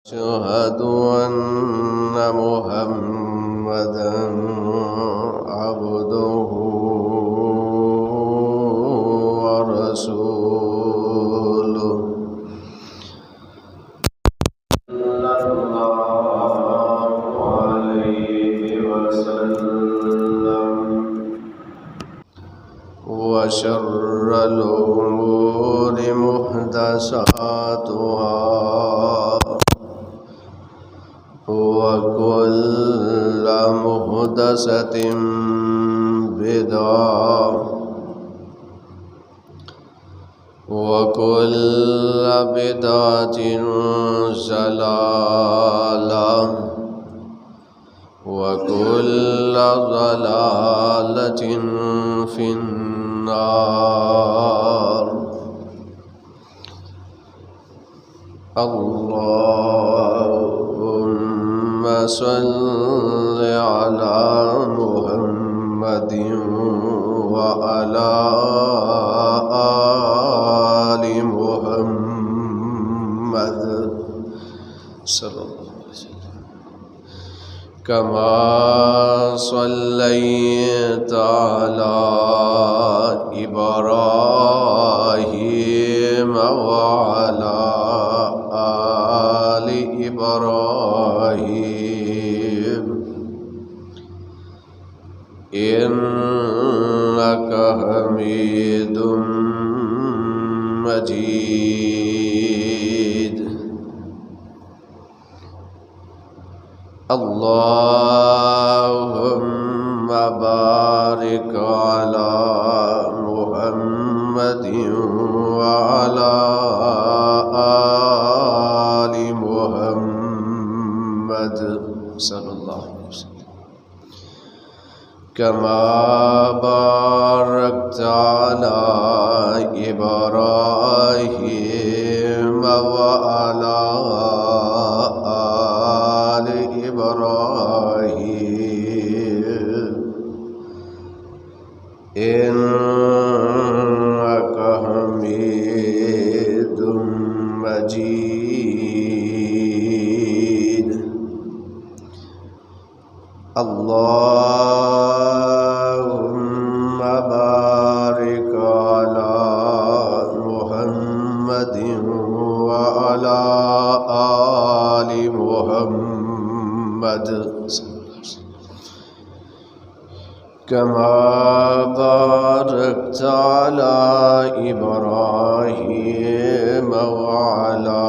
أشهد أن محمدًا عبده ورسوله صلى الله عليه وسلم وشر الأمور محدثاتها وكل محدثة بدعة وكل بدعة ضلالة وكل ضلالة في النار. اللهم صل على محمد وعلى آل محمد صلى الله عليه وسلم كما صليت على إبراهيم وعلى آل إبراهيم إنك حميد مجيد. اللهم بارك على محمد وعلى آل محمد صلى الله عليه وسلم كما باركت على إبراهيم وعلى آل إبراهيم إنك حميد مجيد. اللهم بارك على محمد وعلى آل محمد كما باركت على إبراهيم وعلى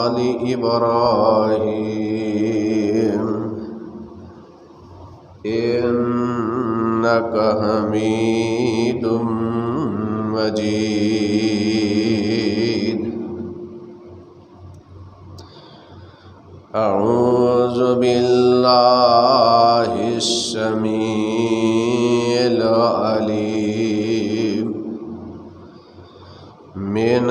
آل إبراهيم إنك حميد مجيد. أعوذ بالله السميع العليم من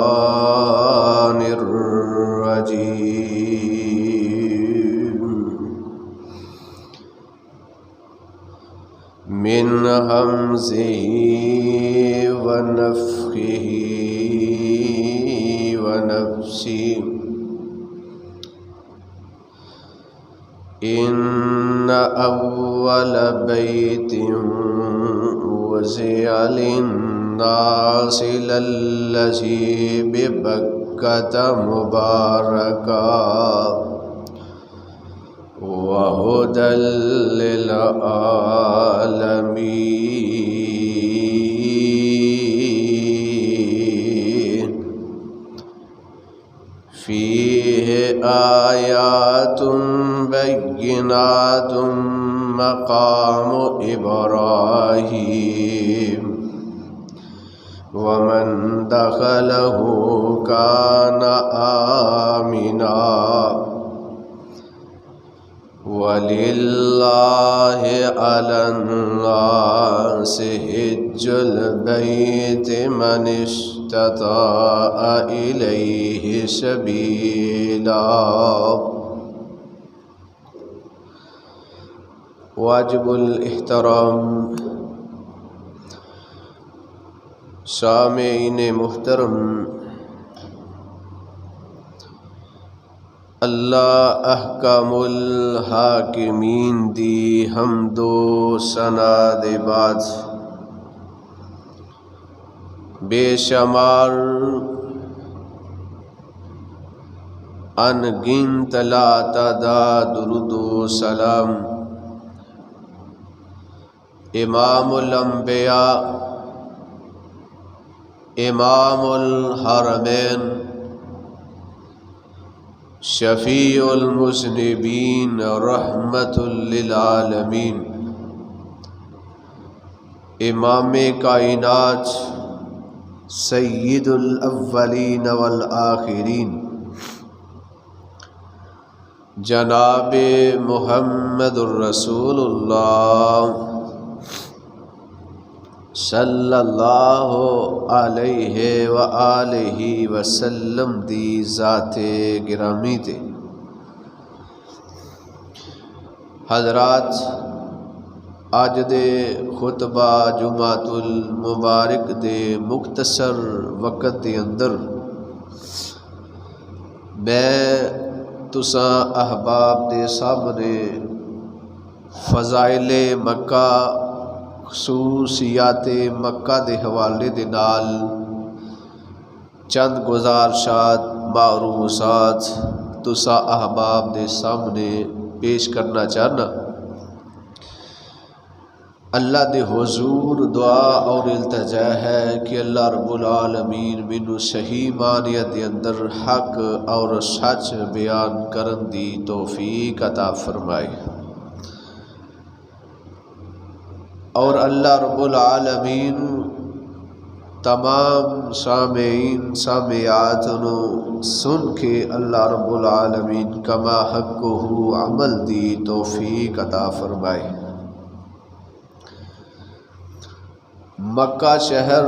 الشيطان الرجيم من همزه ونفخه ونفسه. إن أول بيت وزع للناس للذي ببكة مباركا وهدى للعالمين فيه آيات بينات مقام إبراهيم ومن دخله كان آمنا ولله على الناس حج البيت من استطاع إليه سبيلا. واجب الاحترام سامعین محترم، اللہ احکم الحاکمین دی حمد و ثنا دے بعد بے شمار ان گنت لا تعداد درود و سلام امام الانبیاء امام الحرمین شفیع المذنبین رحمت للعالمین امام کائنات سید الاولین والآخرین جناب محمد الرسول اللہ صلی اللہ علیہ وآلہ وسلم دی ذات گرامی تے حضرات، آج دے خطبہ جمعۃ المبارک دے مختصر وقت دے اندر میں تساں احباب دے سامنے فضائل مکہ خصوصیات مکہ دے حوالے دے نال چند گزارشات معروضات تساں احباب دے سامنے پیش کرنا چاہنا۔ اللہ دے حضور دعا اور التجا ہے کہ اللہ رب العالمین مینوں صحیح معنیت دے اندر حق اور سچ بیان کرن دی توفیق عطا فرمائے، اور اللہ رب العالمین تمام سامعین سامعات نو سن کے اللہ رب العالمین کما حقہ عمل دی توفیق عطا فرمائے۔ مکہ شہر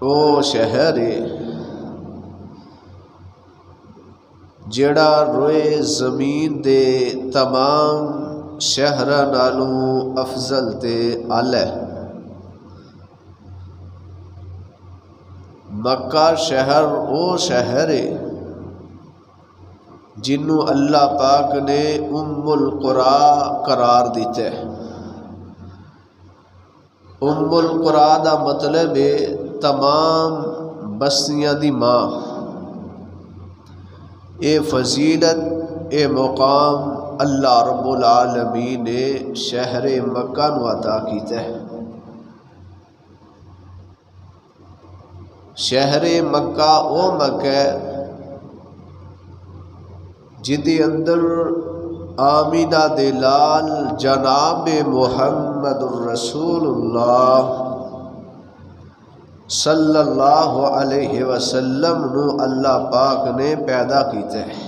او شہر ہے جڑا روئے زمین دے تمام شہراں نالوں افضل تے اعلی۔ مکہ شہر او شہر ہے جنوں اللہ پاک نے ام القرى قرار دیتا ہے۔ ام القرى دا مطلب ہے تمام بستیاں دی ماں۔ اے فضیلت اے مقام اللہ رب العالمین نے شہر مکہ نو عطا کیتا ہے۔ شہر مکہ او مکہ جدے اندر آمینہ دے لال جناب محمد الرسول اللہ صلی اللہ علیہ وسلم نو اللہ پاک نے پیدا کیتا ہے۔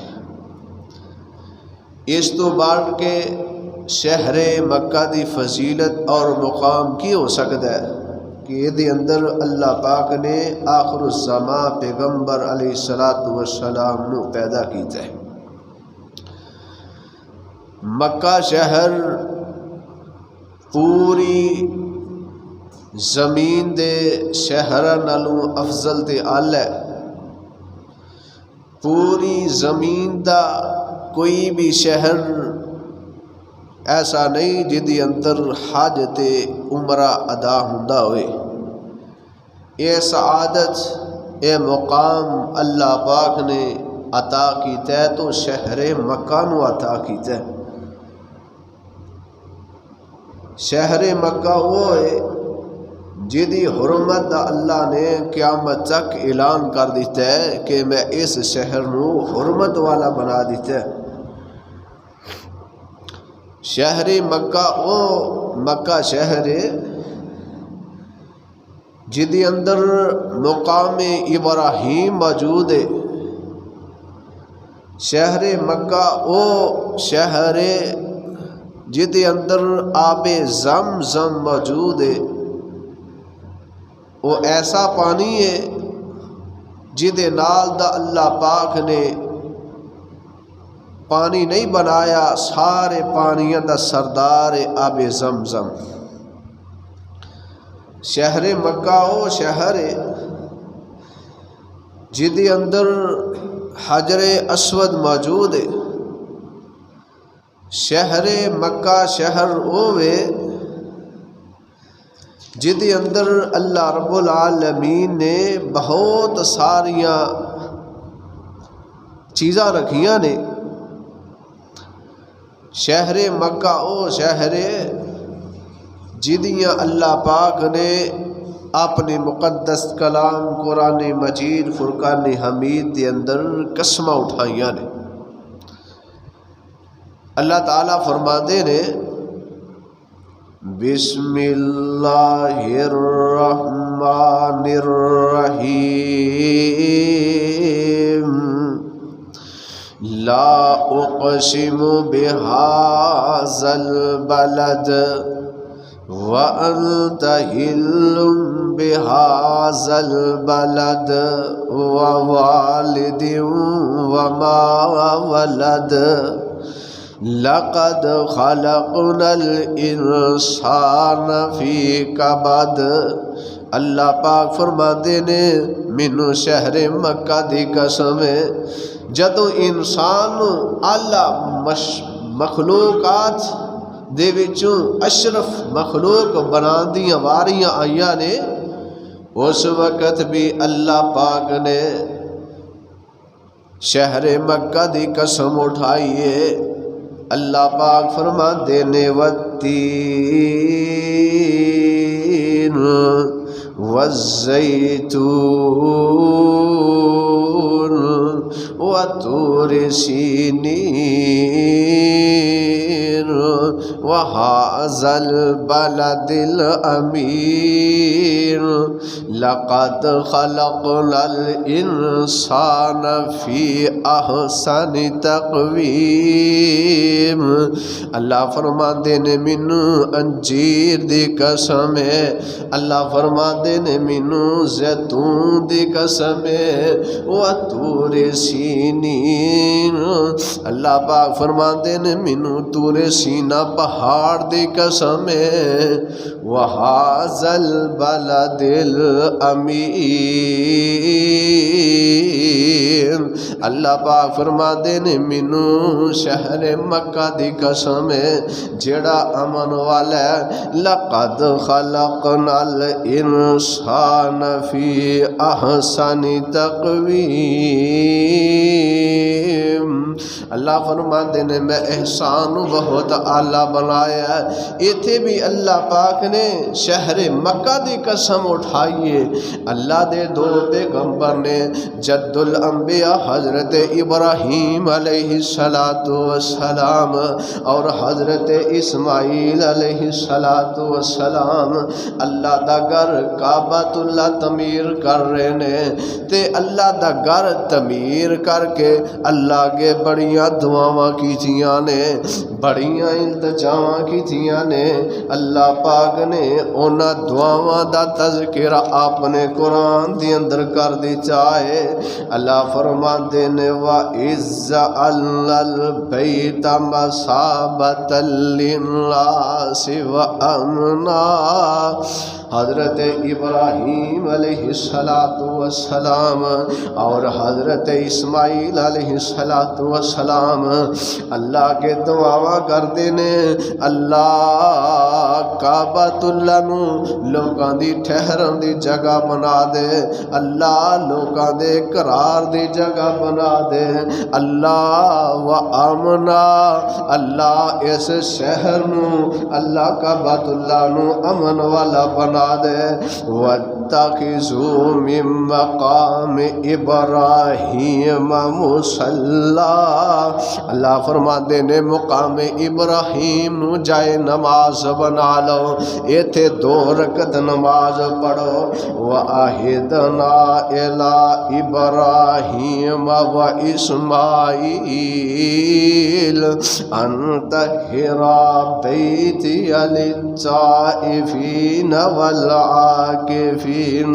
اس تو بڑھ کے شہر مکہ دی فضیلت اور مقام کی ہو سکتا ہے کہ یہ اندر اللہ پاک نے آخر الزمان پیغمبر علیہ السلام نو پیدا کیتا ہے۔ مکہ شہر پوری زمین دے شہراں نالوں افضل تے اعلی۔ پوری زمین دا کوئی بھی شہر ایسا نہیں جدی اندر حج تے عمرہ ادا ہوندا ہوئے۔ اے سعادت اے مقام اللہ پاک نے عطا کیتا ہے تو شہر مکہ نو عطا کیتا ہے۔ شہر مکہ وہ ہے جدی حرمت اللہ نے قیامت تک اعلان کر دیتا ہے کہ میں اس شہر نو حرمت والا بنا دیتا ہے۔ شہر مکہ او مکہ شہر جدی اندر مقام ابراہیم موجود ہے۔ شہر مکہ او شہر جدے اندر آب زمزم موجود ہے۔ وہ ایسا پانی ہے جدے نال دا اللہ پاک نے پانی نہیں بنایا، سارے پانیاں دا سردار آب زمزم۔ شہر مکہ او شہر جدی اندر حجر اسود موجود ہے۔ شہر مکہ شہر اوے جدی اندر اللہ رب العالمین نے بہت ساریاں چیزاں رکھیاں نے۔ شہر مکہ او شہر جدیاں اللہ پاک نے اپنے مقدس کلام قرآن مجید فرقان حمید دے اندر قسماں اٹھائیاں نے۔ اللہ تعالیٰ فرماندے نے بسم اللہ الرحمن الرحیم لا اقسم بهذا البلد وأنت حل بهذا البلد ووالد وما ولد لقد خلقنا الانسان فی کبد۔ اللہ پاک فرماندے نے مینوں شہر مکہ دی قسم ہے جدوں انسان اعلیٰ مخلوقات دے وچوں اشرف مخلوق بنان دیاں واریاں آئیاں نے، اس وقت بھی اللہ پاک نے شہر مکہ دی قسم اٹھائیے۔ اللہ پاک فرماندے نے والتین والزیتون وطور سینین وہذا البلد الامین لقد خلقنا الانسان فی احسن تقویم۔ اللہ فرماندے نے مینوں انجیر دی قسم ہے، اللہ فرماندے نے مینوں زیتون دی قسم ہے، وطور سینین اللہ پاک فرماندے نے مینوں طور سینا پہاڑ دی قسم ہے، وہذا البلد الامین اللہ پاک فرماندے نے مینوں شہر مکہ دی قسم ہے جڑا امن والا ہے۔ لقد خلقنا الانسان فی احسن تقویم اللہ فرماندے نے میں احسان بہت اعلیٰ بنایا ہے۔ ایتھے بھی اللہ پاک نے شہر مکہ دی قسم اٹھائیے۔ اللہ دے دو پیغمبر نے جد الانبیاء حضرت ابراہیم علیہ السلام اور حضرت اسماعیل علیہ السلام اللہ دا گھر کعبۃ اللہ تعمیر کر رہے نے تے اللہ دا گھر تعمیر کر کے اللہ کے بڑیاں دعاواں کیتیاں نے، بڑیاں التجاواں کیتیاں نے۔ اللہ پاک نے انہاں دعاواں دا تذکرہ اپنے قرآن دے اندر کر دتا ہے۔ اللہ فرماندے نے وَإِذْ جَعَلْنَا الْبَيْتَ مَثَابَةً لِلنَّاسِ وَأَمْنًا حضرت ابراہیم علیہ السلام اور حضرت اسماعیل علیہ السلام اللہ کے دعاواں کردے نے اللہ کعبۃ اللہ نو لوکاں دی ٹھہرن دی جگہ بنا دے، اللہ لوکاں دے قرار دی جگہ بنا دے، اللہ و امنا اللہ اس شہر نو اللہ کعبۃ اللہ نو امن والا بنا دے۔ وَاتَّخِذُوا مِن مَّقَامِ إِبْرَاهِيمَ مُصَلًّى اللہ فرماندے نے مقام ابراہیم نو جائے نماز بنا لو، ایتھے 2 رکعت نماز پڑھو۔ وَأَعِدْنَا إِلَىٰ إِبْرَاهِيمَ وَإِسْمَاعِيلَ أَن طَهِّرَا بَيْتِيَ لِلطَّائِفِينَ والعاكفين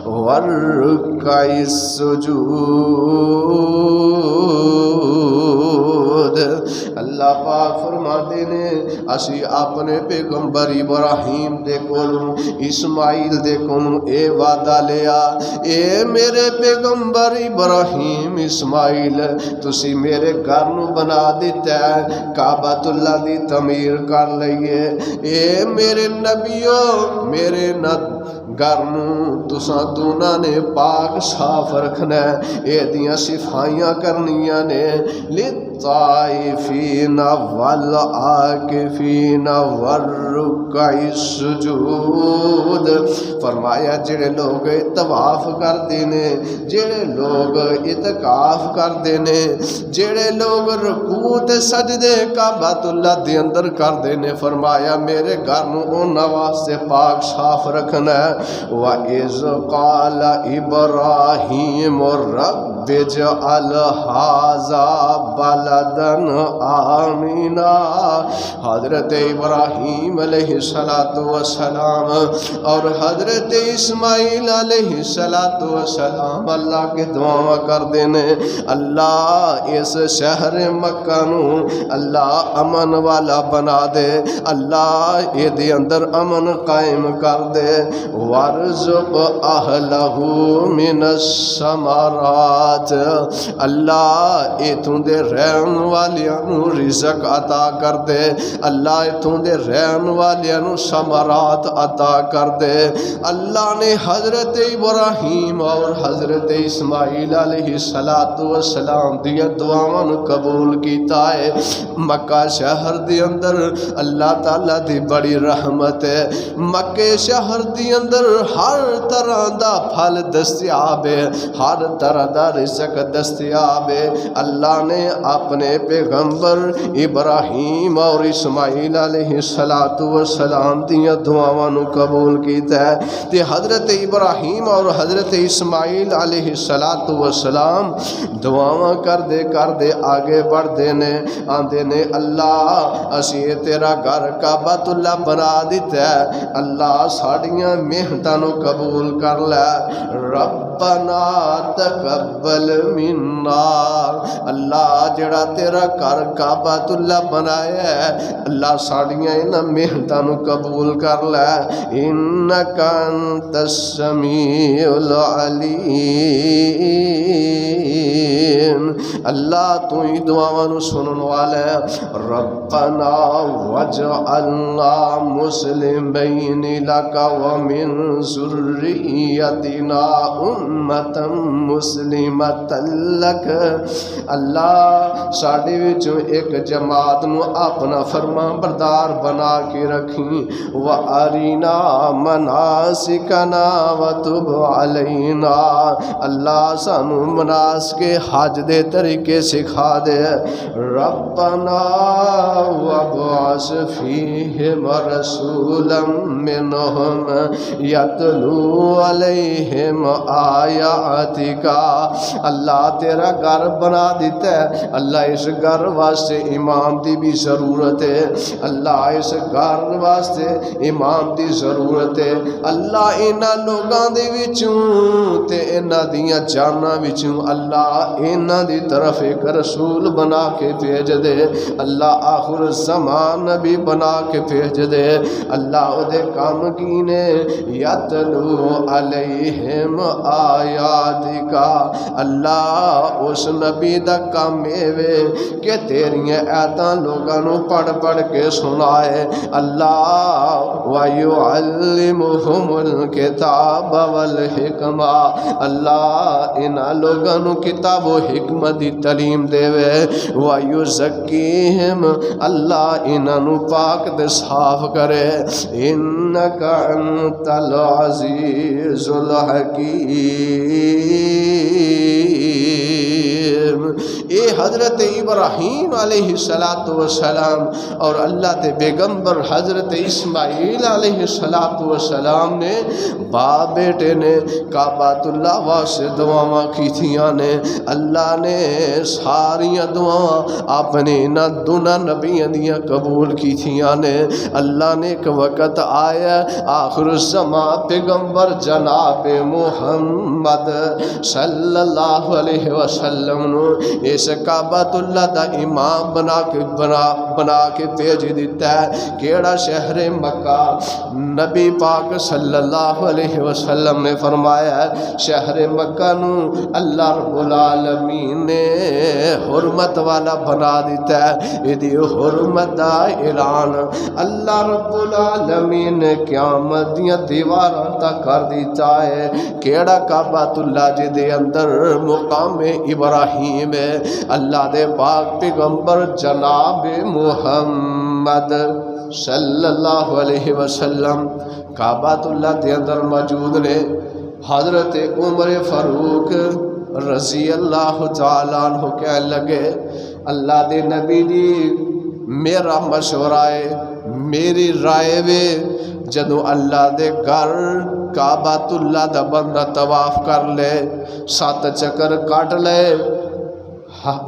والركع السجود سجود۔ اللہ پاک فرماتے نے اسی اپنے پیغمبر ابراہیم دے کولوں اسماعیل دے کولوں اے وعدہ لیا، اے میرے پیغمبر ابراہیم اسماعیل تسی میرے گھر نو بنا دیتا ہے، کعبۃ اللہ دی تعمیر کر لئیے، اے میرے نبیو میرے گھر نو تساں دونوں نے پاک صاف رکھنا ہے، اے دیاں صفائیاں کرنیاں نے للطائفین والعاکفین والرکع السجود۔ فرمایا جڑے لوگ طواف کردے نے، جڑے لوگ اعتکاف کردے نے، جڑے لوگ رکوع تے سجدے کعبۃ اللہ دے اندر کردے نے، فرمایا میرے گھر نو انہاں واسطے پاک صاف رکھنا ہے۔ وَإِذْ قَالَ إِبْرَاهِيمُ رَبِّ اجْعَلْ هَٰذَا بَلَدًا آمِنًا۔ حضرت ابراہیم علیہ السلام اور حضرت اسماعیل علیہ السلام اللہ کے دعا کر دینے، اللہ اس شہر مکہ نو اللہ امن والا بنا دے، اللہ یہ دے اندر امن قائم کر دے۔ وَارْزُقْ أَهْلَهُ مِنَ الثَّمَرَاتِ، اللہ اتوں دے رہن والیاں نو رزق عطا کر دے، اللہ اتوں دے رہن والیاں نو ثمرات عطا کر دے۔ اللہ نے حضرت ابراہیم اور حضرت اسماعیل علیہ السلام دی دعاواں نو قبول کیتا ہے۔ مکہ شہر دی اندر اللہ تعالی دی بڑی رحمت ہے، مکہ شہر دی اندر ہر طرح دا پھل دستیاب ہے، ہر طرح دا رزق دستیاب ہے۔ اللہ نے اپنے پیغمبر ابراہیم اور اسماعیل علیہ السلام دیاں دعاواں نو قبول کیتا ہے، تے حضرت ابراہیم اور حضرت اسماعیل علیہ السلام دعاواں کر دے آگے بڑھ دے نے، آندے نے اللہ اسی تیرا گھر کعبۃ اللہ بنا دیتا ہے، اللہ ساڑیاں محنتاں نو قبول کر لے، ربنا تقبل منا، اللہ جڑا تیرا گھر کعبۃ اللہ بنایا ہے اللہ ساڑیاں انہاں محنتاں نو قبول کر لے، انک انت السمیع العلیم، اللہ تو ہی دعاواں نو سنن والا ہے۔ ربنا واجعلنا مسلمین لک ومن ذریتنا امۃ مسلمۃ لک، اللہ ساڈے وچوں ایک جماعت نو اپنا فرما بردار بنا کے رکھی، وَأَرِنَا مَنَاسِكَنَا وَتُبْ عَلَيْنَا، اللہ سانو مناسک حج دے طریقے سکھا دے۔ ربنا وَابْعَثْ فِيهِمْ رَسُولًا مِّنْهُمْ يَتْلُو عَلَيْهِمْ آيَاتِكَ، اللہ تیرا گھر بنا دیتا ہے، اللہ اس گھر واسطے امام دی بھی ضرورت ہے، اللہ اس گھر واسطے امام دی ضرورت ہے، اللہ انہاں لوگاں دے وچوں تے انہاں دیاں جاناں وچوں اللہ انہاں دی طرف ایک رسول بنا کے بھیج دے، اللہ آخر الزمان نبی بنا کے بھیج دے، اللہ او دے کام کی نے یتلو علیہم آیاتک، اللہ اس نبی دا کام وے کہ تیریاں آیاتاں لوگاں نو پڑھ پڑھ کے سنائے، اللہ وَيُعَلِّمُهُمُ الْكِتَابَ وَالْحِکْمَةَ، اللہ انہاں لوگاں نو کتاب و حکمت دی تعلیم دے وے، وَيُزَكِّيهِمْ، اللہ انہاں نو پاک تے صاف کرے، اِنَّكَ أَنْتَ الْعَزِيزُ الْحَكِيمُ۔ اے حضرت ابراہیم علیہ السلام اور اللہ تے پیغمبر حضرت اسماعیل علیہ السلام نے باپ بیٹے نے کعبۃ اللہ واسطے دعاواں کیتیاں نے، اللہ نے ساریاں دعاواں اپنے انہاں دونوں نبیاں دیاں قبول کیتیاں نے۔ اللہ نے ایک وقت آیا آخر الزمان پیغمبر جناب محمد صلی اللہ علیہ وسلم نو اے اس کعبۃ اللہ دا امام بنا کے بھیج دیتا ہے کیڑا شہر مکہ؟ نبی پاک صلی اللہ علیہ وسلم نے فرمایا شہر مکہ نو اللہ رب العالمین نے حرمت والا بنا دیتا ہے، ایدی حرمت دا اعلان اللہ رب العالمین نے قیامت دیاں دیواراں تک کر دیتا ہے۔ کیڑا کعبۃ اللہ جی دے اندر مقام ابراہیم ہے، اللہ دے پاک پیغمبر جناب محمد صلی اللہ علیہ وسلم کعبۃ اللہ دے اندر موجود نے۔ حضرت عمر فاروق رضی اللہ تعالیٰ عنہ کہنے لگے اللہ دے نبی جی میرا مشورہ ہے، میری رائے وے جدو اللہ دے گھر کعبۃ اللہ دا بندہ طواف کر لے 7 چکر کٹ لے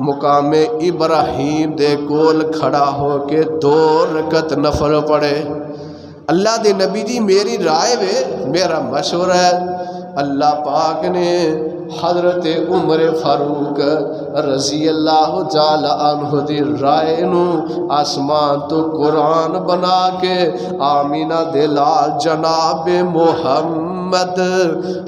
مقام ابراہیم دے کول کھڑا ہو کے 2 رکعت نفل پڑھے۔ اللہ دے نبی جی میری رائے وے میرا مشورہ ہے۔ اللہ پاک نے حضرت عمر فاروق رضی اللہ تعالی عنہ دی رائے نو آسمان تو قرآن بنا کے آمینہ دے لال جناب محمد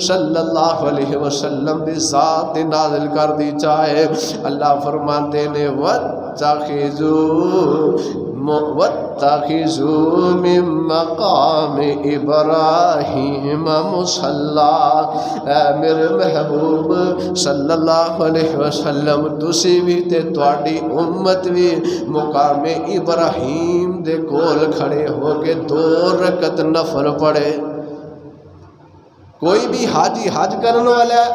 صلی اللہ علیہ وسلم دی ذات نازل کر دی چاہے۔ اللہ فرماتے نے وَاتَّخِذُوا مِن مَّقَامِ إِبْرَاهِيمَ مُصَلَّى۔ اے میرے محبوب صلی اللہ علیہ وسلم تسی بھی تے تواڈی امت بھی مقام ابراہیم دے کول کھڑے ہو کے 2 رکعت نفل پڑھے۔ کوئی بھی حاجی حج کرن والا ہے،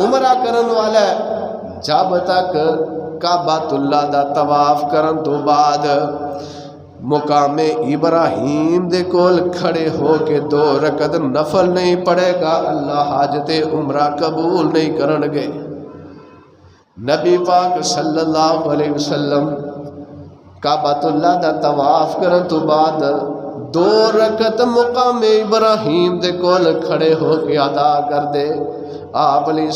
عمرہ کرن والا ہے، جب تک کعبۃ اللہ دا طواف کرن تو بعد مقام ابراہیم دے کول کھڑے ہو کے 2 رکعت نفل نہیں پڑے گا اللہ حاجت عمرہ قبول نہیں کرن گے۔ نبی پاک صلی اللہ علیہ وسلم کعبۃ اللہ دا طواف کرن تو بعد 2 رکعت مقام ابراہیم دے کول کھڑے ہو کے ادا کر دے۔ آپ علیہ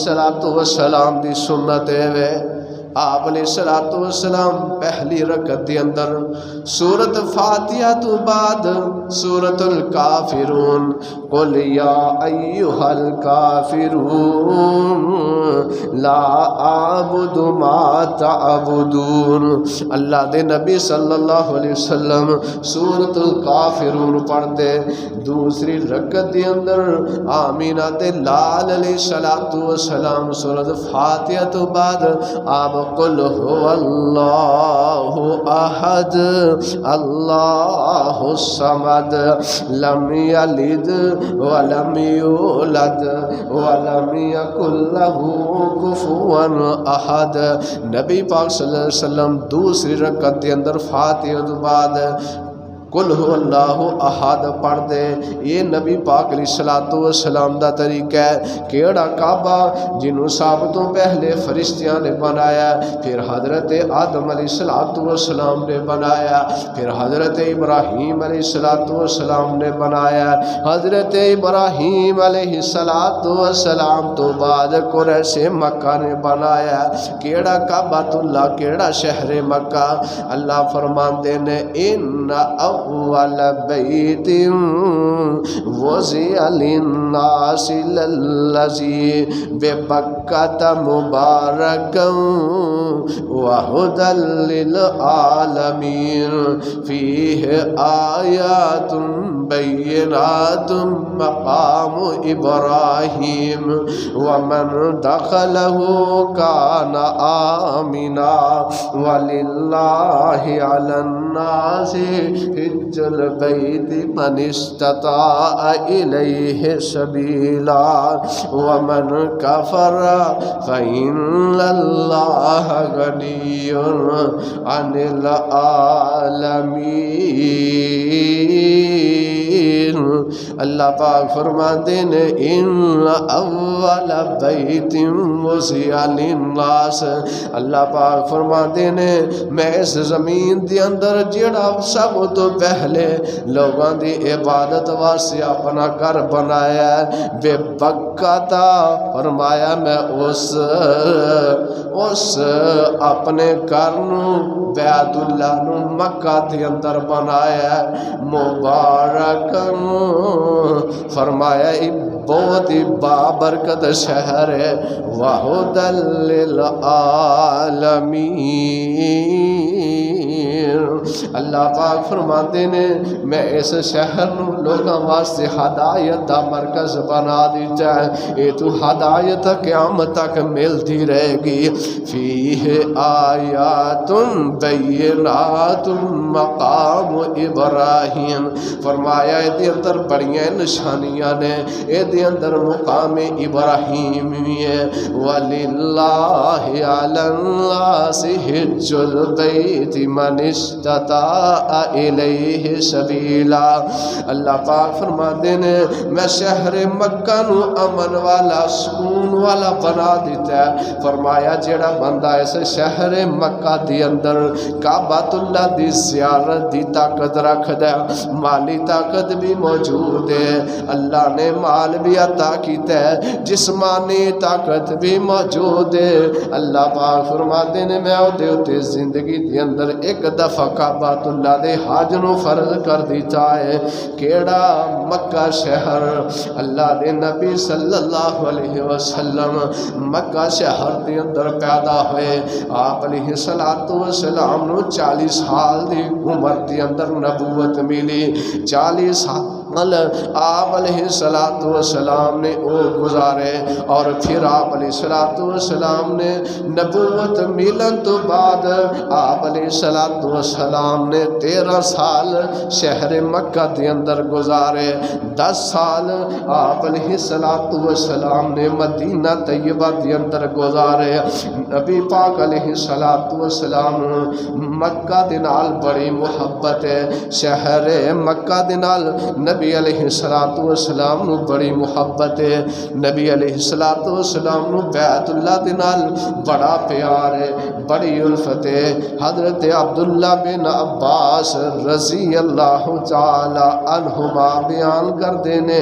السلام دی سنت ہے، آپ علیہ السلام پہلی رکعت دے اندر سورۃ فاتحہ تو بعد سورۃ الکافرون قل یا ایھا الکافرون لا اعبد ما تعبدون، اللہ دے نبی صلی اللہ علیہ وسلم سورۃ الکافرون پڑھ دے۔ دوسری رکعت دے اندر آمینہ دے لال علیہ السلام سورۃ فاتحہ تو بعد آپ قل هو اللہ احد اللہ الصمد لم یلد ولم یولد ولم یکن له کفوا احد۔ نبی پاک صلی اللہ علیہ وسلم دوسری رکعت کے اندر فاتحہ تو بعد قل هو اللہ احد پڑھ دے۔ یہ نبی پاک علیہ السلام دا طریقہ ہے۔ کیڑا کعبہ جنہوں سب تو پہلے فرشتیاں نے بنایا، پھر حضرت آدم علیہ السلام نے بنایا، پھر حضرت ابراہیم علیہ السلام نے بنایا، حضرت ابراہیم علیہ السلام تو بعد قریش مکہ نے بنایا۔ کیڑا کعبۃ اللہ، کیڑا شہر مکہ؟ اللہ فرماندے نے ان اول بیت وضع للناس للذی ببکۃ مبارکا وہدی للعالمین فیہ آیات بینات مقام ابراہیم ومن دخلہ کان آمنا وللہ علی الناس حج البیت من استطاع الیہ سبیلا ومن کفر فإن اللہ غنی عن العالمین۔ اللہ پاک فرماتے نے ان اول بیت وسع للناس، اللہ پاک فرماتے نے میں اس زمین دے اندر جڑا سب تو پہلے لوگاں دی عبادت واسطے اپنا گھر بنایا بے بکہ تا، فرمایا میں اس اپنے گھر نو بیت اللہ نو مکہ دے اندر بنایا مبارک، فرمایا بہت ہی بابرکت شہر ہے وَهُدًى لِّلْعَالَمِينَ۔ اللہ پاک فرماتے نے میں اس شہر نو لوگاں واسطے ہدایت دا مرکز بنا دیتا ہے، یہ تو ہدایت قیامت تک ملتی رہے گی۔ فیہ آیات بینات مقام ابراہیم، فرمایا یہ اندر بڑیاں نشانیاں نے، یہ اندر مقام ابراہیم ہے۔ وَلِلَّهِ عَلَى النَّاسِ حِجُّ الْبَيْتِ مَنِ اسْتَطَاعَ إِلَيْهِ سَبِيلًا، اللہ پاک فرماتے نے میں شہر مکہ نو امن والا سکون والا بنا دیتا ہے، فرمایا جیڑا بندہ اس شہر مکہ دی اندر کعبۃ اللہ دی زیارت دی طاقت رکھ دے، مالی طاقت بھی موجود ہے، اللہ نے مال بھی عطا کیتا ہے، جسمانی طاقت بھی موجود ہے، اللہ پاک فرماتے نے میں او زندگی دی اندر ایک دفعہ کعبۃ اللہ دے حج نو فرض کر دیتا ہے۔ کیڑا مکہ شہر، اللہ دے نبی صلی اللہ علیہ وسلم مکہ شہر دے اندر پیدا ہوئے، آپ علیہ السلام نو 40 سال دی عمر دے اندر نبوت ملی، 40 سال آپ علیہ السلام نے او گزارے، اور پھر آپ علیہ السلام نے نبوت ملن تو بعد آپ علیہ السلام نے 13 سال شہر مکہ دے اندر گزارے، 10 سال آپ علیہ السلام نے مدینہ طیبہ دے اندر گزارے۔ نبی پاک علیہ السلام مکہ دے نال بڑی محبت ہے، شہر مکہ دے نال نبی علیہ السلام نو بڑی محبت ہے، نبی علیہ السلام نو بیت اللہ دے نال بڑا پیار ہے، بڑی الفت ہے۔ حضرت عبداللہ بن عباس رضی اللہ تعالی عنہما بیان کر دینے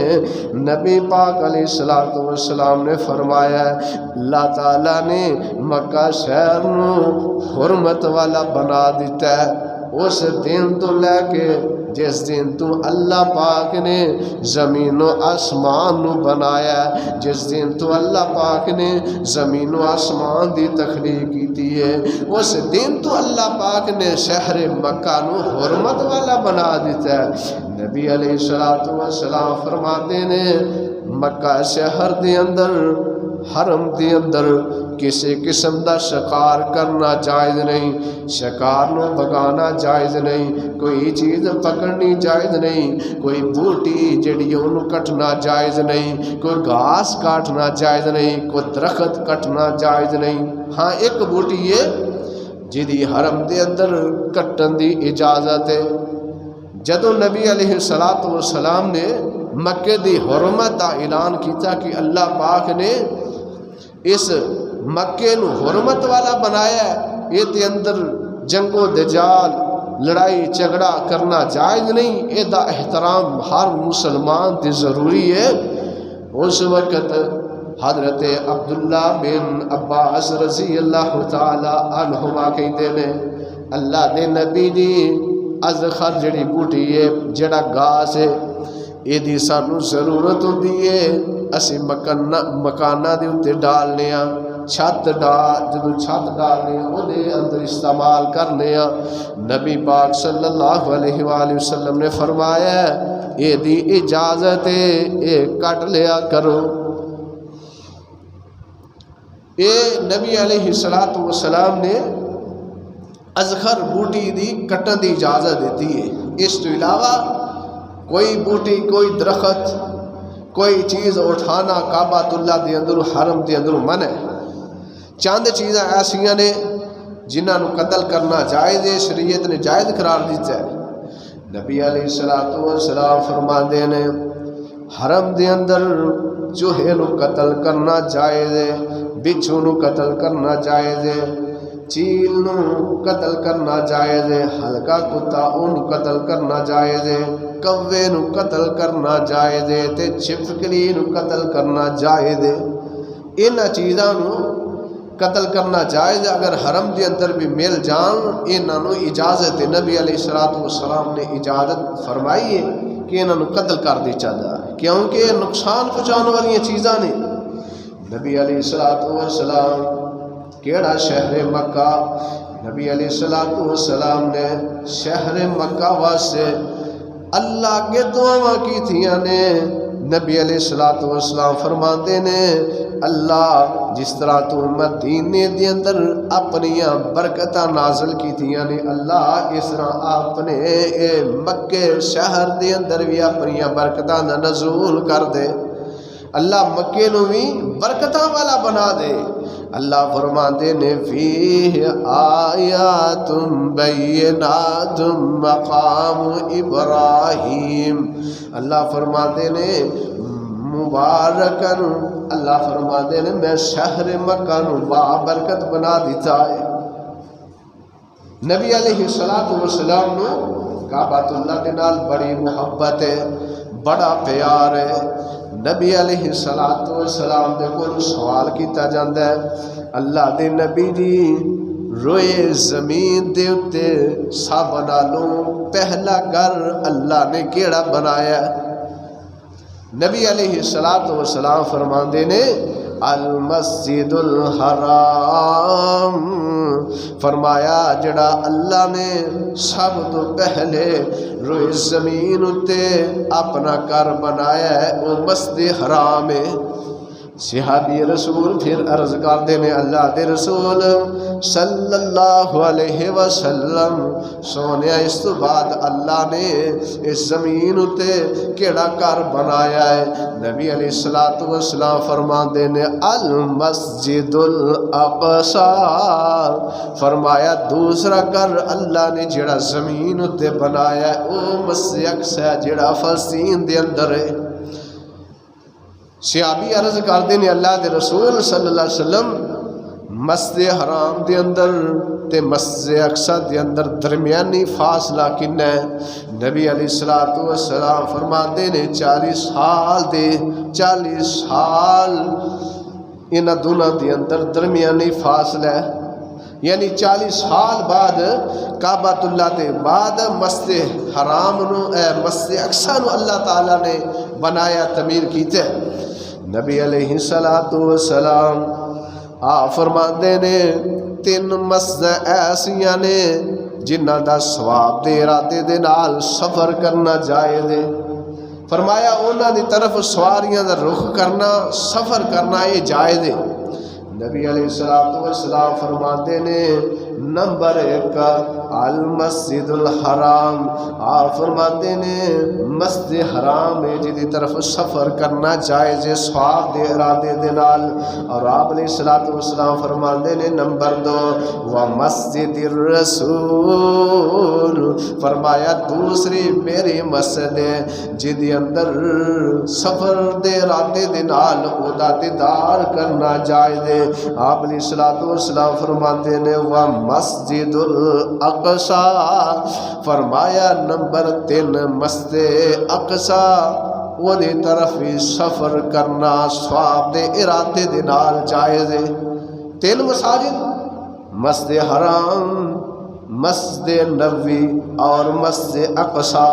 نبی پاک علیہ السلام نے فرمایا اللہ تعالیٰ نے مکہ شہر نو حرمت والا بنا دیتا ہے اس دن تو لے کے جس دن تو اللہ پاک نے زمین و آسمان نو بنایا، جس دن تو اللہ پاک نے زمین و آسمان دی تخلیق کی ہے، اس دن تو اللہ پاک نے شہر مکہ نو حرمت والا بنا دیتا ہے۔ نبی علیہ السلام فرماتے نے مکہ شہر دے اندر حرم دے اندر کسی قسم دا شکار کرنا جائز نہیں، شکار نو بگانا جائز نہیں، کوئی چیز پکڑنی جائز نہیں، کوئی بوٹی جڑی انہوں کٹنا جائز نہیں، کوئی گھاس کاٹنا جائز نہیں، کوئی درخت کٹنا جائز نہیں۔ ہاں ایک بوٹی ہے جدی حرم دے اندر کٹن دی اجازت ہے۔ جدو نبی علیہ السلام نے مکے دی حرمت دا اعلان کیتا کہ اللہ پاک نے اس مکے نو حرمت والا بنایا ہے، یہ دے اندر جنگ و دجال لڑائی جھگڑا کرنا جائز نہیں، اے دا احترام ہر مسلمان تے ضروری ہے۔ اس وقت حضرت عبداللہ بن عباس رضی اللہ تعالی عنہما کہتے ہیں اللہ دے نبی دی ازخر جڑی بوٹی ہے جڑا گاس ہے یہ دی سانو ضرورت ہوندی ہے، اسی مکانہ دے اتے ڈالنے ہاں، چھت جدو چھت ڈالنے ہاں وہ دے اندر استعمال کرنے ہاں۔ نبی پاک صلی اللہ علیہ وآلہ وسلم نے فرمایا یہ دی اجازت ہے، یہ کٹ لیا کرو۔ یہ نبی علیہ السلام نے ازخر بوٹی دی کٹن دی اجازت دیتی ہے، اس تو علاوہ کوئی بوٹی کوئی درخت کوئی چیز اٹھانا کعبۃ اللہ دے اندر حرم دے اندر منع ہے۔ چند چیزیں ایسیاں نے جنہاں نو قتل کرنا جائز ہے، شریعت نے جائز قرار دیتا ہے، نبی علیہ الصلوۃ والسلام فرماندے نے حرم دے اندر چوہے نو قتل کرنا جائز ہے، بچھو نو قتل کرنا جائز ہے، چیل نو قتل کرنا جائز ہے، ہلکا کتا اون قتل کرنا جائز ہے، کوے نو قتل کرنا جائز ہے تے چھپکلی نو قتل کرنا جائز ہے۔ انہاں چیزاں نو قتل کرنا جائز اگر حرم دے اندر بھی مل جان، انہاں نو اجازت ہے، نبی علیہ الصلوۃ والسلام نے اجازت فرمائی ہے کہ انہاں نو قتل کر دی چاہدا ہے، کیونکہ نقصان پہنچانے والی چیزاں نے۔ نبی علیہ الصلوۃ والسلام کیڑا شہر مکہ، نبی علیہ الصلوۃ والسلام نے شہر مکہ واسطے اللہ کے دعاواں کی تھیاں نے۔ نبی علیہ الصلوۃ والسلام فرماندے نے اللہ جس طرح تو مدینے دے اندر اپنیاں برکتاں نازل کی تھیاں نے، اللہ اس طرح اپنے مکے شہر دے اندر بھی اپنیاں برکتاں دا نزول کر دے، اللہ مکے نو بھی برکتاں والا بنا دے۔ اللہ فرماندے نے فیہ آیات بینات مقام ابراہیم، اللہ فرماندے نے مبارکن، اللہ فرماندے نے میں شہر مکہ نو بابرکت بنا دیتا ہے۔ نبی علیہ الصلوۃ والسلام نو کعبۃ اللہ دے نال بڑی محبت ہے، بڑا پیار ہے۔ نبی علیہ الصلوۃ والسلام دے کول سوال کیتا جاندا ہے اللہ دے نبی جی روئے زمین دے اتے سب نالوں پہلا گھر اللہ نے کیڑا بنایا؟ نبی علیہ الصلوۃ والسلام فرماندے نے المسجد الحرام، فرمایا جڑا اللہ نے سب تو پہلے روئے زمین اتے اپنا گھر بنایا ہے وہ مسجد حرام ہے۔ صحابی رسول پھر عرض کردے نے اللہ دے رسول صلی اللہ علیہ وسلم سونیا اس تو بعد اللہ نے اس زمین اتے کیڑا گھر بنایا ہے؟ نبی علیہ الصلوۃ والسلام فرماندے نے المسجد الاقصی، فرمایا دوسرا گھر اللہ نے جڑا زمین اتے بنایا ہے وہ مسجد اقصی جڑا فلسطین دے اندر ہے۔ صحابی عرض کردے نے اللہ دے رسول صلی اللہ علیہ وسلم مسجد حرام دے اندر تے مسجد اقصی دے اندر درمیانی فاصلہ کنا ہے؟ نبی علیہ الصلوۃ والسلام فرماندے نے 40 سال انہاں دونوں دے اندر درمیانی فاصلہ ہے، یعنی 40 سال بعد کعبۃ اللہ دے بعد مسجد حرام نو مسجد اقصی نو اللہ تعالیٰ نے بنایا تعمیر کیتے۔ نبی علیہ الصلوۃ والسلام فرماندے نے 3 مسجد ایسیاں نے جنہاں دا ثواب دے ارادے دے نال سفر کرنا جائز ہے، فرمایا انہاں دی طرف سواریاں دا رخ کرنا سفر کرنا یہ جائز ہے۔ نبی علیہ الصلوۃ والسلام فرماندے نے نمبر 1 المسجد الحرام، آپ فرماندے نے مسجد حرام ہے جدی طرف سفر کرنا جائز ہے ثواب دے ارادے دے نال، اور آپ علیہ الصلوۃ والسلام فرماندے نے نمبر 2 ومسجد الرسول، فرمایا دوسری میری مسجد ہے جدی اندر سفر دے ارادے دے نال اودا دیدار کرنا جائز ہے۔ آپ علیہ الصلوۃ والسلام فرماندے نے ومسجد الاقصی، فرمایا نمبر 3 مسجد اقصی وہ دی طرف سفر کرنا ثواب دے ارادے دے نال جائز ہے۔ 3 مساجد مسجد حرام، مسجد نبوی اور مسجد اقصی۔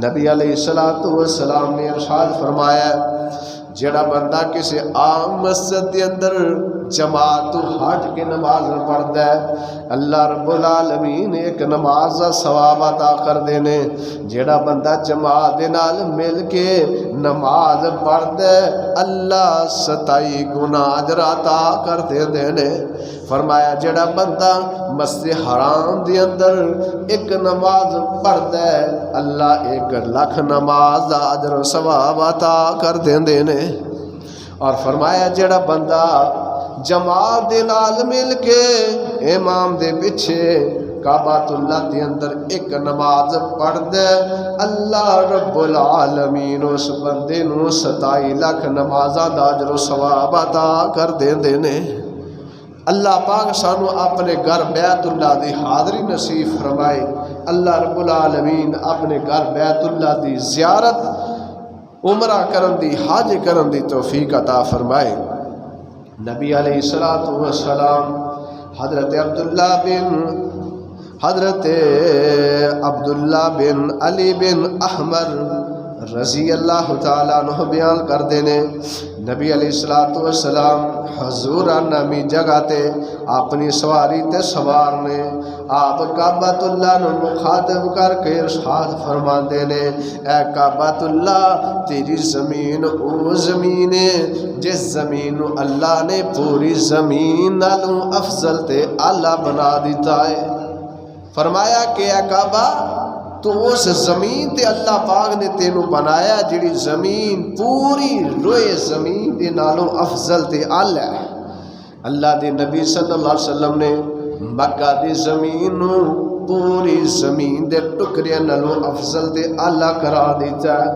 نبی علیہ الصلوۃ والسلام نے ارشاد فرمایا جڑا بندہ کسی عام مسجد دے اندر جماعت تو ہٹ کے نماز پڑھتا ہے اللہ رب العالمین ایک نماز کا ثواب عطا کر دینے، جڑا بندہ جماعت دے نال مل کے نماز پڑھتا ہے اللہ 27 گناہ اجر عطا کر دینے۔ فرمایا جڑا بندہ مسجد حرام دے اندر ایک نماز پڑھتا ہے اللہ 1 لاکھ نماز دا اجر و ثواب عطا کر دینے۔ اور فرمایا جڑا بندہ جماعت دے نال مل کے امام دے پیچھے کعبۃ اللہ دے اندر ایک نماز پڑھ دے اللہ رب العالمین اس بندے نو 27 لاکھ نمازاں دا اجر و ثواب عطا کر دیندے نے۔ اللہ پاک سانو اپنے گھر بیت اللہ دی حاضری نصیب فرمائے۔ اللہ رب العالمین اپنے گھر بیت اللہ دی زیارت عمرہ کرن دی حج کرن دی توفیق عطا فرمائے۔ نبی علیہ الصلوۃ والسلام حضرت عبداللہ بن علی بن احمر رضی اللہ تعالیٰ عنہ بیان کر دینے نبی علیہ الصلوۃ والسلام حضور نامی جگہ تے اپنی سواری تے سوار نے آپ کعبۃ اللہ نو مخاطب کر کے ارشاد فرما دینے اے کعبۃ اللہ تیری زمین او زمین ہے جس زمین اللہ نے پوری زمین نالوں افضل تے اعلیٰ بنا دیتا ہے۔ فرمایا کہ اے کعبہ تو اس زمین تے اللہ پاک نے تینوں بنایا جڑی زمین پوری روئے زمین دے نالوں افضل تے اعلی ہے۔ اللہ دے نبی صلی اللہ علیہ وسلم نے مکہ دی زمین پوری زمین دے ٹکڑے نالوں افضل تے اعلی قرار دیتا ہے۔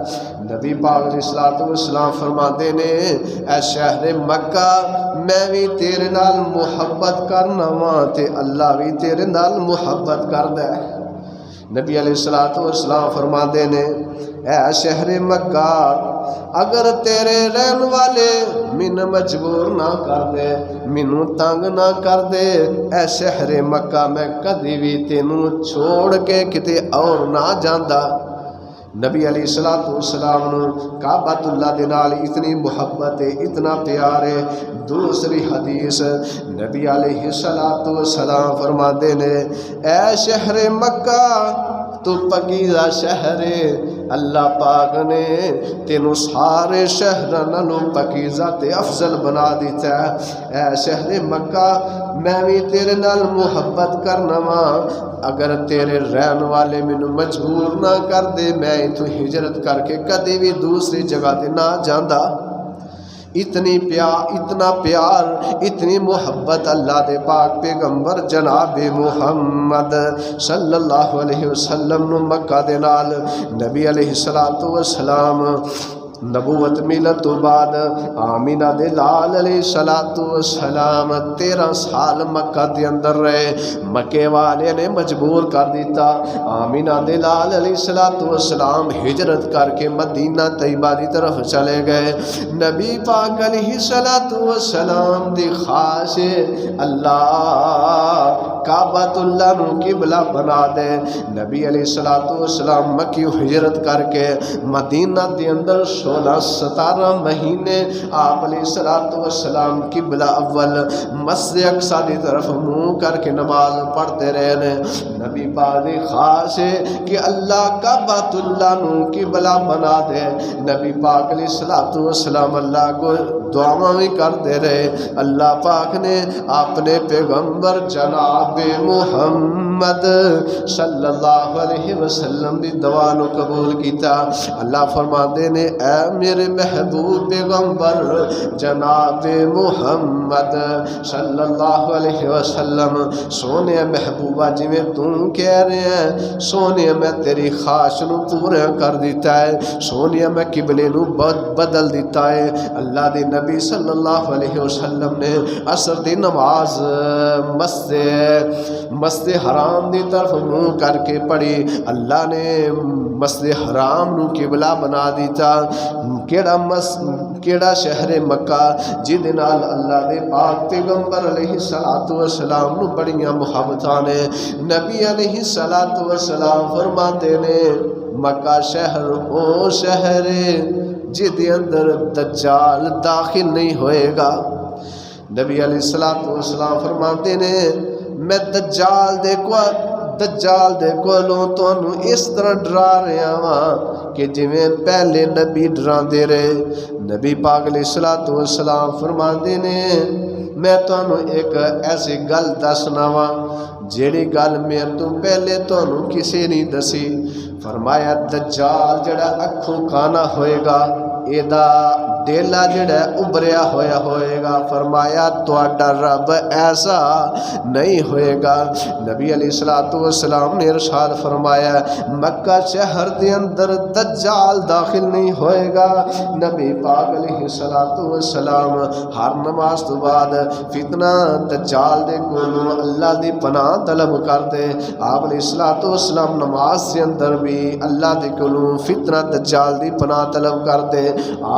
نبی پاک علیہ الصلوۃ والسلام فرماتے نے اے شہر مکہ میں بھی تیرے نال محبت کرنا وا تے اللہ بھی تیرے نال محبت کردا ہے۔ نبی علیہ الصلوۃ والسلام فرماتے نے اے شہر مکہ اگر تیرے رہن والے من مجبور نہ کر دے مینوں تنگ نہ کر دے اے شہر مکہ میں کدی بھی تینوں چھوڑ کے کتے اور نہ جاندا۔ نبی علیہ الصلوۃ والسلام نو کعبۃ اللہ دے نال اتنی محبت ہے اتنا پیار ہے۔ دوسری حدیث نبی علیہ الصلوۃ والسلام فرماتے نے اے شہر مکہ تو پاکیزہ شہر ہے اللہ پاک نے تینوں سارے شہراں نالوں پاکیزہ تے افضل بنا دیتا ہے۔ اے شہر مکہ میں بھی تیرے نال محبت کرنا وا اگر تیرے رہن والے مینوں مجبور نہ کر دے میں تو ہجرت کر کے کدی بھی دوسری جگہ تے نہ جاندا۔ اتنا پیار اتنی محبت اللہ دے پاک پیغمبر جناب محمد صلی اللہ علیہ وسلم نو مکہ دے نال نبی علیہ الصلوۃ والسلام نبوت ملت تو بعد آمینہ دے لال علیہ الصلوۃ والسلام 13 سال مکہ دے اندر رہے۔ مکے والے نے مجبور کر دیتا۔ آمینہ دے لال علیہ الصلوۃ والسلام ہجرت کر کے مدینہ طیبہ دی طرف چلے گئے۔ نبی پاک علیہ الصلوۃ والسلام دی خواہش اللہ کعبۃ اللہ نو قبلہ بنا دے۔ نبی علیہ الصلوۃ والسلام مکی ہجرت کر کے مدینہ دے اندر 16-17 مہینے آپ علیہ الصلوۃ والسلام قبلہ اول مسجد اقصی دی طرف منہ کر کے نماز پڑھتے رہے نے۔ نبی پاک دی خواہش ہے کہ اللہ کعبۃ اللہ نو قبلہ بنا دے۔ نبی پاک علیہ الصلوۃ والسلام اللہ کو دعاواں بھی کرتے رہے۔ اللہ پاک نے اپنے پیغمبر جناب محمد صلی اللہ علیہ وسلم دی دعا نو قبول کیتا۔ اللہ فرماتے نے اے میرے محبوب پیغمبر جناب محمد صلی اللہ علیہ وسلم سونے محبوبہ جی میں تم کہہ رہے ہیں سونے میں تیری خواہش نو پورا کر دیتا ہے، سونے میں قبلے نو بدل دیتا ہے۔ اللہ دے نبی صلی اللہ علیہ وسلم نے عصر دی نماز مسجد حرام دی طرف منہ کر کے پڑھی۔ اللہ نے مسجد حرام نو قبلہ بنا دیتا۔ کیڑا شہر مکہ جہد نال اللہ دے پاک پیغمبر علیہ الصلوۃ والسلام نو بڑیاں محبتاں نے۔ نبی علیہ الصلوۃ والسلام فرماتے نے مکہ شہر او شہر جہد اندر دجال داخل نہیں ہوئے گا۔ نبی علیہ الصلوۃ والسلام فرماتے نے میں دجال دے کولوں تانوں اس طرح ڈرا رہا ہاں کہ جویں پہلے نبی ڈراندے رہے۔ نبی پاک علیہ الصلوۃ والسلام فرماندے نے میں تانوں ایک ایسی گل دسنا وا جیڑی گل میرے تو پہلے تانوں کسی نہیں دسی۔ فرمایا دجال جڑا اکھوں کانا ہوئے گا ایدا دیلا جڑا ابھریا ہویا ہوئے گا. فرمایا تہاڈا رب ایسا نہیں ہوئے گا. نبی علیہ السلام نے ارشاد فرمایا مکہ شہر دے اندر دجال داخل نہیں ہوئے گا. نبی پاک علیہ السلام ہر نماز تو بعد فتنہ دجال دے کولوں اللہ دی پناہ طلب کرتے. آپ علیہ السلام نماز دے اندر بھی اللہ دے کولوں فتنہ دجال دی پناہ طلب کرتے.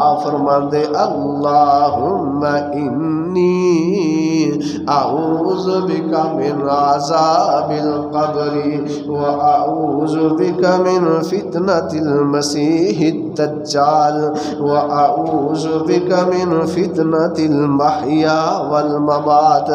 آپ فرماندے اللہم انی اعوذ بک من عذاب القبر واعوذ بک من فتنة المسیح الدجال واعوذ بک من فتنة المحیا والممات.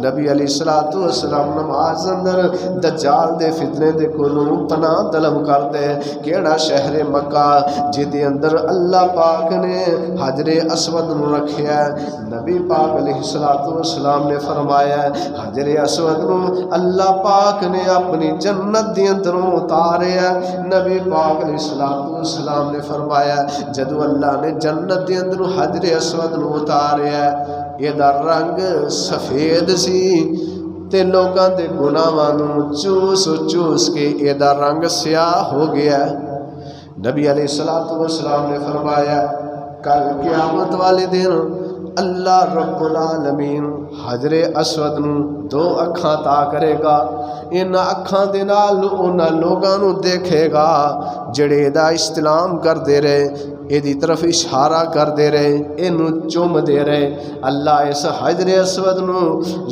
نبی علیہ السلام نماز اندر دجال دے فتنے دے کولوں پناہ طلب کرتے. کیڑا شہر مکہ جدے اندر اللہ پاک نے حجر اسود نو رکھیا ہے. نبی پاک علیہ السلام نے فرمایا حجر اسود نو اللہ پاک نے اپنی جنت دے اندروں اتاریا. نبی پاک علیہ السلام نے فرمایا جدو اللہ نے جنت دے اندروں حجر اسود نو اتاریا یہ دا رنگ سفید سی تے لوگاں دے گناہاں نو چوس چوس کے یہ دا رنگ سیاہ ہو گیا. نبی علیہ السلام نے فرمایا کل قیامت والے دن اللہ رب العالمین حجر اسود نو دو اکھاں عطا کرے گا. ان اکھاں دے نال انہاں لوگاں نو دیکھے گا جڑے دا استلام کر دے رہے ایدی طرف اشارہ کر دے رہے اینو چوم دے رہے. اللہ اس حجر اسود نو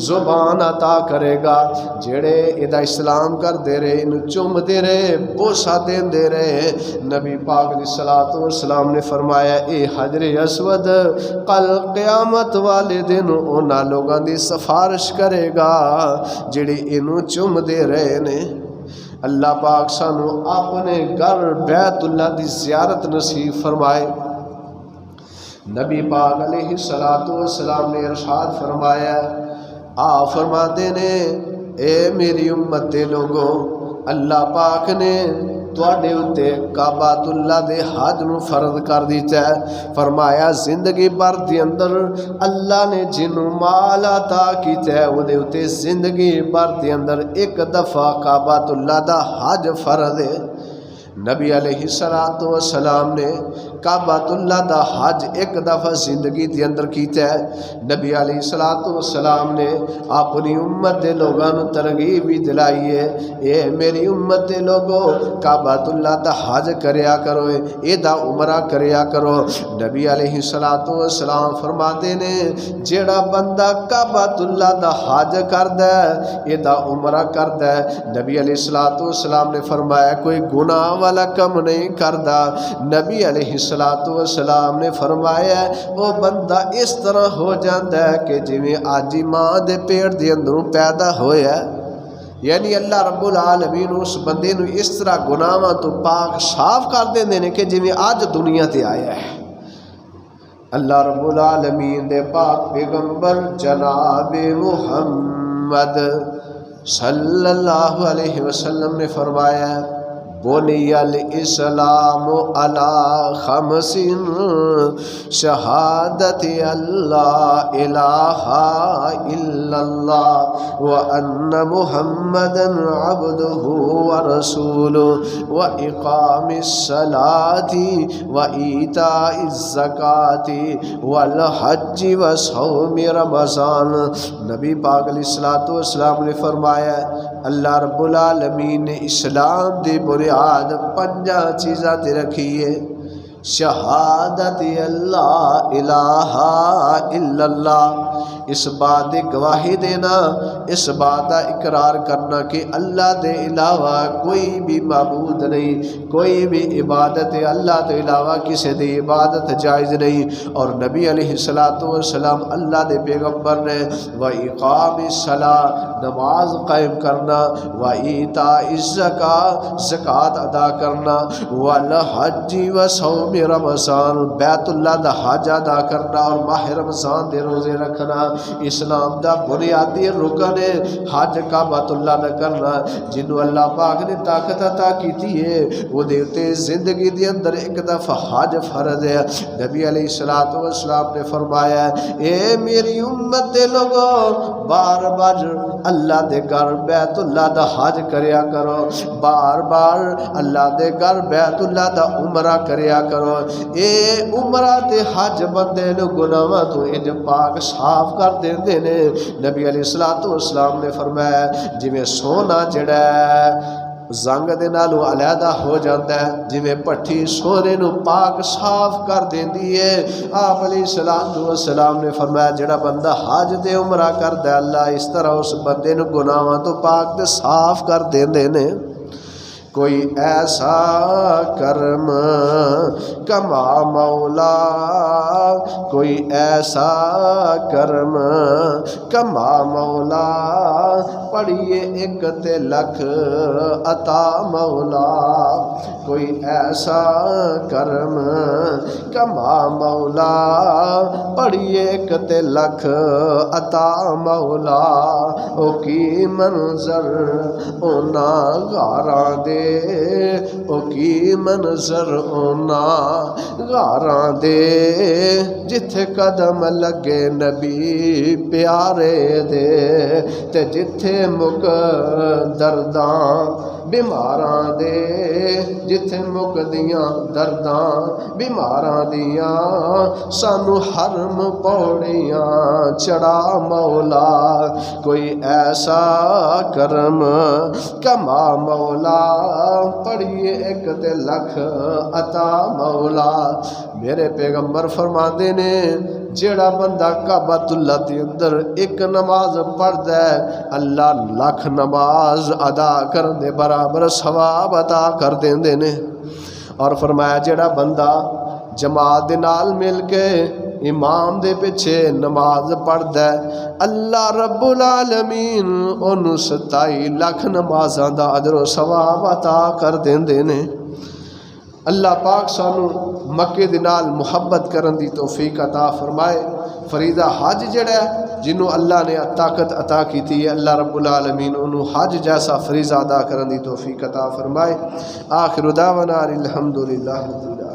زبان عطا کرے گا جڑے ایدا اسلام کر دے رہے اینو چوم دے رہے بوسہ دین دے رہے. نبی پاک علیہ السلام نے فرمایا اے حجر اسود کل قیامت والے دن انہاں لوگاں دی سفارش کرے گا جڑے اینو چوم دے رہے نے. اللہ پاک سانو اپنے گھر بیت اللہ دی زیارت نصیب فرمائے. نبی پاک علیہ السلام نے ارشاد فرمایا آپ فرماتے نے اے میری امت دے لوگوں اللہ پاک نے تواڈے اُتے کعبۃ اللہ دے حج نو فرض کر دیتا ہے. فرمایا زندگی بھر دے اندر اللہ نے جنوں مال عطا کیتا ہے او دے اُتے زندگی بھر دے اندر ایک دفعہ کعبۃ اللہ دا حج فرض ہے. نبی علیہ السلام نے کعبۃ اللہ دا حج ایک دفعہ زندگی دے اندر کیتا ہے. نبی علیہ السلام نے اپنی امت دے لوگاں نوں ترغیب بھی دلائی ہے اے میری امت دے لوگو کعبۃ اللہ دا حج کریا کرو اے دا عمرہ کریا کرو. نبی علیہ السلام فرماتے نے جیڑا بندہ کعبۃ اللہ دا حج کردا ہے اے دا عمرہ کردا ہے. نبی علیہ السلام نے فرمایا کوئی گناہ والا کم نہیں کردا. نبی علیہ السلام نے فرمایا وہ بندہ اس طرح ہو جاتا ہے کہ جویں آجی ماں دے پیٹ دے اندروں پیدا ہویا ہے. یعنی اللہ رب العالمین اس بندے نو اس طرح گناہاں تو پاک صاف کر دیندے نے کہ جویں آج دنیا تے آیا ہے. اللہ رب العالمین دے پاک پیغمبر جناب محمد صلی اللہ علیہ وسلم نے فرمایا بنی الاسلام علی خمس شہادت اللہ الہ الا اللہ وان محمدا عبدہ ورسولہ واقام الصلاة وایتاء الزکاة والحج وصوم رمضان. نبی پاک علیہ السلام نے فرمایا اللہ رب العالمین نے اسلام دی بنیاد پنجا چیزاں تے رکھی ہے. شہادت اللہ الہ الا اللہ اس بات دی گواہی دینا اس بات کا اقرار کرنا کہ اللہ دے علاوہ کوئی بھی معبود نہیں کوئی بھی عبادت اللہ کے علاوہ کسی دی عبادت جائز نہیں. اور نبی علیہ السلام اللہ دے پیغمبر نے وَإِقَامِ الصَّلَاةِ نماز قائم کرنا وَإِيتَاءِ الزَّكَاةِ زکوٰۃ ادا کرنا وَالْحَجِّ وَصَوْمِ رمضان بیت اللہ دا حج ادا کرنا اور ماہ رمضان دے روزے رکھنا اسلام دا بنیادی رکن ہے حج کعبۃ اللہ دا کرنا جنوں اللہ پاک نے طاقت عطا کیتی ہے وہ دے تے زندگی دے اندر ایک دفعہ حج فرض ہے نبی علیہ الصلوۃ والسلام نے فرمایا اے میری امت دے لوگو بار بار اللہ دے گھر بیت اللہ دا حج کریا کرو بار بار اللہ دے گھر بیت اللہ دا عمرہ کریا کرو اے عمرہ تے حج بندے نو گناہاں تو انج پاک صاف کر دیندے نے نبی علیہ الصلوۃ والسلام نے فرمایا جویں سونا جڑا زنگ دے نالوں علیحدہ ہو جاتا ہے جویں پٹھی سونے نو پاک صاف کر دیندی ہے آپ علیہ السلام نے فرمایا جڑا بندہ حج تے عمرہ کردا ہے اللہ اس طرح اس بندے نو گناہاں تو پاک تے صاف کر دیندے نے کوئی ایسا کرم کما مولا کوئی ایسا کرم کما مولا پڑھیے ایک تے لکھ عطا مولا کوئی ایسا کرم کما مولا پڑھیے ایک تے لکھ عطا مولا او کی منظر اونا غاراں دے او کی منظر اونا غاراں دے جتھے قدم لگے نبی پیارے دے تے جتھے مک درداں بیماراں دے جتھے مک دیاں درداں بیماراں دیاں سانو حرم پوڑیاں چڑھا مولا کوئی ایسا کرم کما مولا پڑھیے ایک تے لکھ عطا مولا میرے پیغمبر فرماندے نے جیڑا بندہ کعبۃ اللہ دے اندر ایک نماز پڑھدا ہے اللہ لکھ نماز ادا کرن دے برابر ثواب عطا کر دیندے نے اور فرمایا جیڑا بندہ جماعت دے نال مل کے امام دے پیچھے نماز پڑھدا ہے اللہ رب العالمین اونوں 27 لاکھ نمازاں دا اجر و ثواب عطا کر دیندے نے اللہ پاک سانو مکے دے نال محبت کرن دی توفیق عطا فرمائے فریضہ حج جڑا ہے جنوں اللہ نے طاقت عطا کیتی ہے اللہ رب العالمین انہوں حج جیسا فریضہ ادا کرن دی توفیق عطا فرمائے آخر دعوانا الحمدللہ رب العالمین